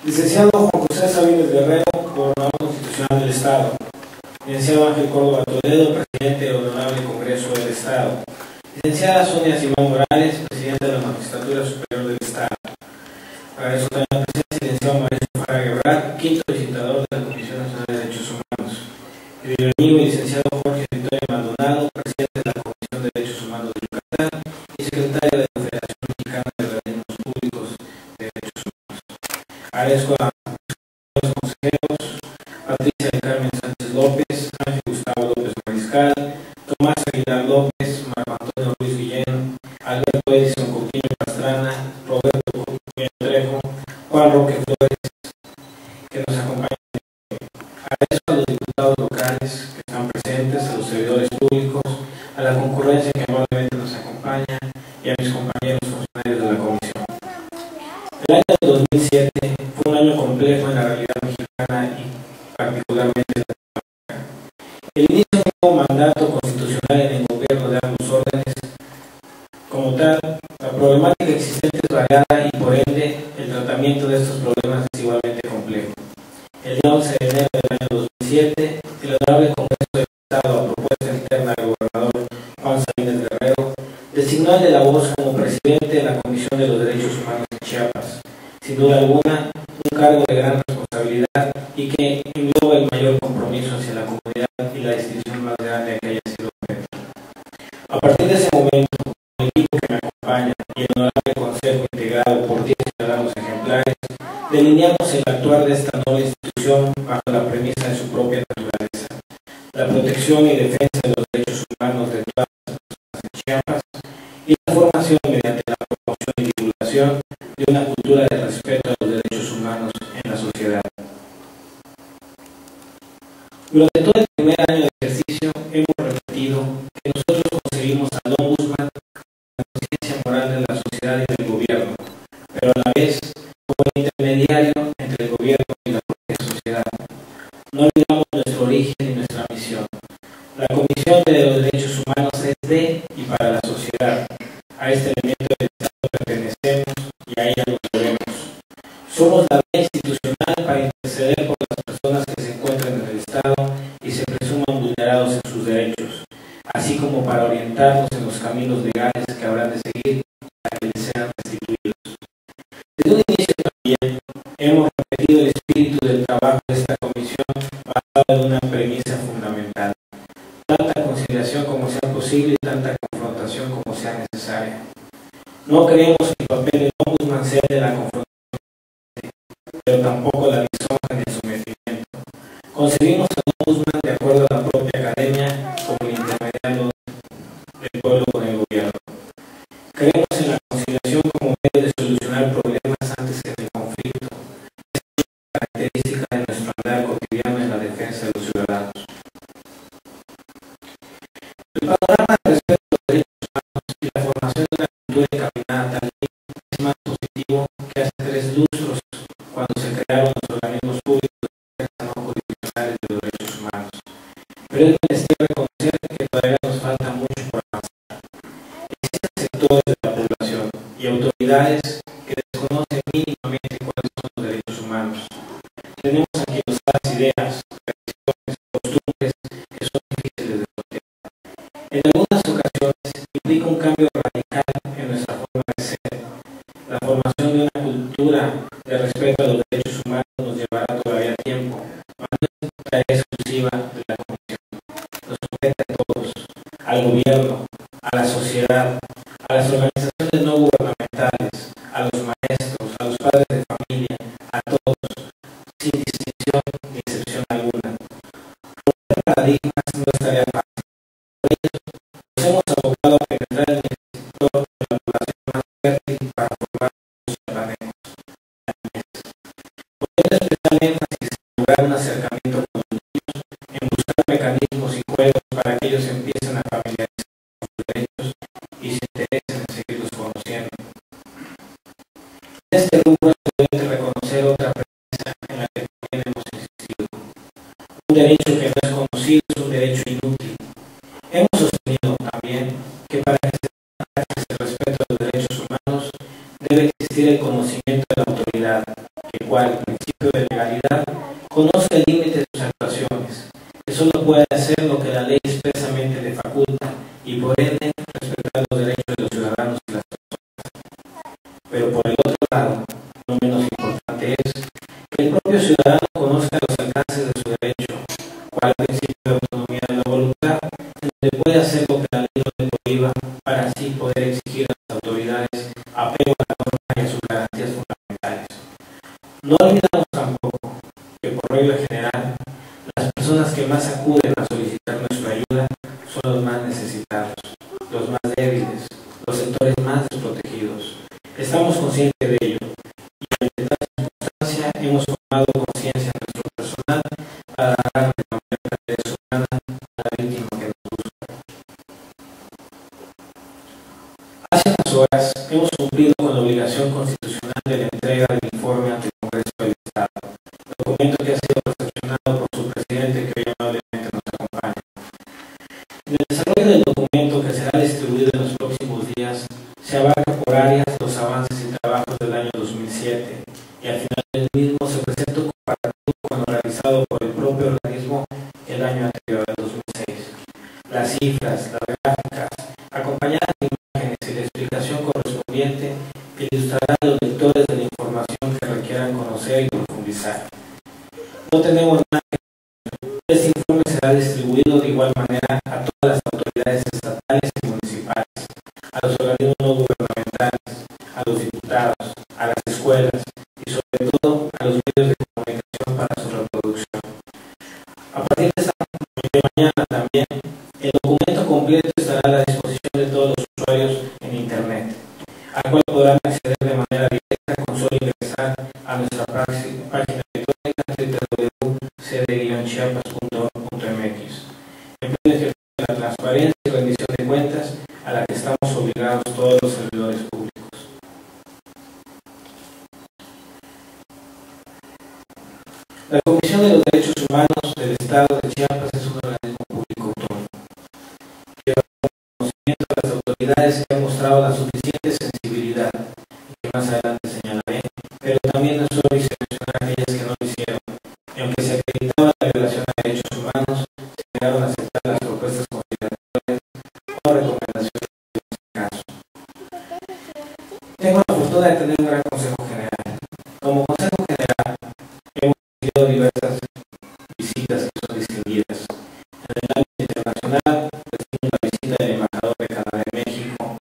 Licenciado Juan José Sabines Guerrero, Gobernador Constitucional del Estado. Licenciado Ángel Córdoba Toledo, Presidente del Honorable Congreso del Estado. Licenciada Sonia Simón Morales, Presidenta de la Magistratura Superior del Estado. Agradezco también la presencia del licenciado Mauricio Fara Guevara, quinto visitador de la Comisión Nacional de Derechos Humanos. El bienvenido y licenciado Jorge Victoria Maldonado, Presidente de la Comisión de Derechos Humanos de Yucatán y Secretario de la Federación Mexicana de Organismos Públicos de Derechos Humanos. Agradezco a los consejeros, Patricia del Carmen Sánchez López, Ángel Gustavo López Mariscal, Tomás Aguilar López, Marco Antonio Ruiz Guillén, Alberto Edison Coutinho Pastrana, Roberto Coutinho Trejo, Juan Roque Flores, que nos acompañan. Agradezco a los diputados locales que están presentes, a los servidores públicos, a la concurrencia que amablemente nos acompaña y a mis compañeros funcionarios de la Comisión. El año 2007 fue un año complejo en la realidad mexicana y particularmente en Latinoamérica. El inicio de un nuevo mandato constitucional en el gobierno de ambos órdenes, como tal, la problemática existente es variada y por ende el tratamiento de estos problemas es igualmente complejo. El día 11 de enero del año 2007, el Honorable Congreso del Estado, a propuesta interna del gobernador Juan Sabines Guerrero, designó al de la Voz como presidente de la Comisión de los Derechos Humanos de Chiapas. Sin duda alguna, un cargo de gran responsabilidad y que engloba el mayor compromiso hacia la comunidad y la distinción más grande que haya sido objeto. A partir de ese momento, el equipo que me acompaña y el honorable consejo integrado por 10 ciudadanos ejemplares, delineamos el actuar de esta noble institución bajo la premisa de su propia naturaleza, la protección y defensa de los derechos humanos de todas las personas en Chiapas y la formación mediante la promoción y divulgación de una cultura de respeto a los derechos humanos en la sociedad. Durante todo el primer año de ejercicio hemos repetido que nosotros concebimos al Ombudsman como la conciencia moral de la sociedad y del gobierno, pero a la vez como el intermediario entre el gobierno y la propia sociedad. No olvidamos nuestro origen y nuestra misión. La Comisión de los Derechos Humanos es de y para la sociedad. A este elemento del Estado pertenecemos y a ella nos debemos. Somos la vía institucional para interceder por las personas que se encuentran en el Estado y se presuman vulnerados en sus derechos, así como para orientarnos en los caminos legales que habrán de seguir para que les sean restituidos. Desde un inicio también hemos repetido el espíritu del trabajo de esta comisión basado en una premisa fundamental: tanta conciliación como sea posible y tanta confrontación como sea necesaria. No creemos que el papel del Ombudsman sea de la confrontación, pero tampoco la lisonja ni el sometimiento. Concebimos al Ombudsman de acuerdo a la propia academia como el intermediario del pueblo con el gobierno. Creemos en la conciliación como medio de solucionar problemas antes que en el conflicto. Es una característica de nuestro andar cotidiano en la defensa de los ciudadanos. El panorama respecto a los derechos humanos y la formación de una cultura encaminada tal es más positivo que hace 3 lustros cuando se crearon los organismos públicos de defensa no jurisdiccionales de los derechos humanos. Pero es menester reconocer que todavía nos falta mucho por avanzar. Existen sectores de la población y autoridades que desconocen mínimamente cuáles son los derechos humanos. Tenemos anquilosadas ideas, tradiciones, costumbres que son difíciles de proteger. En algunas ocasiones implica un cambio radical en nuestra forma de ser. La formación de una cultura de respeto a los derechos humanos nos llevará todavía tiempo, mas no es tarea exclusiva de la Comisión. Nos compete a todos, al gobierno, a la sociedad, a las organizaciones no gubernamentales, a los maestros, a los padres de familia, a todos, sin distinción ni excepción alguna. Romper paradigmas no es tarea fácil. Por ello, nos hemos abocado a penetrar en el sector de la población más fértil para formar los chiapanecos. Poniendo especial énfasis en lograr un acercamiento con los niños, en buscar mecanismos y juegos para que ellos empiecen a familiarizarse con sus derechos y se interesen en seguirlos conociendo. En este rubro es prudente reconocer otra premisa en la que también hemos insistido. Un derecho que no es conocido es un derecho inútil. Hemos sostenido también que para que se respete a los derechos humanos debe existir el conocimiento de la autoridad, el cual el límite de sus actuaciones, que solo puede hacer lo que la ley expresamente le faculta y por ende respetar los derechos de los ciudadanos y las personas. Pero por el otro lado, no menos importante es que el propio ciudadano conozca los alcances de su derecho, cual principio de autonomía de la voluntad, en donde puede hacer lo que la ley no le prohíba para así poder exigir a las autoridades apego a la norma y a sus garantías fundamentales. No olvidamos tampoco que por regla general, las personas que más acuden a solicitar nuestra ayuda son los más necesitados, los más débiles, los sectores más desprotegidos. Estamos conscientes de ello y ante tal circunstancia hemos tomado conciencia en nuestro personal para dar de manera humana a la víctima que nos busca. Hace unas horas hemos cumplido con la obligación constitucional de la entrega del informe ante el Congreso del Estado, documento que ha sido recepcionado por su presidente, que hoy amablemente nos acompaña. En el desarrollo del documento, que será distribuido en los próximos días, se abarca por áreas los avances y trabajos del año 2007 y al final del mismo se presenta un comparativo con lo realizado por el propio organismo el año anterior, el 2006. Las cifras, las gráficas, acompañadas de imágenes y la explicación correspondiente ilustrarán a los lectores de la información que requieran conocer y profundizar. No tenemos nada que hacer. Este informe será distribuido de igual manera a todas las autoridades estatales y municipales, a los organismos no gubernamentales, a los diputados, a las escuelas y sobre todo a los medios de comunicación para su reproducción. A partir de mañana también, el documento completo estará a la disposición de todos los usuarios en Internet, al cual podrán acceder de manera directa con solo ingresar a nuestra página electrónica www.cd-chiapas.org.mx, en pleno ejercicio de la transparencia y rendición de cuentas a la que estamos obligados todos los servidores públicos. La Comisión de los Derechos Humanos del Estado de Chiapas es un organismo público autónomo. Lleva conocimiento de las autoridades que han mostrado la suficiente sensibilidad, que más adelante señalaré, pero también no solo hice mencionar a aquellas que no lo hicieron. Y aunque se acreditaba la violación a derechos humanos, se negaron a aceptar las propuestas conciliatorias o recomendaciones en este caso. Tengo la fortuna de tener un gran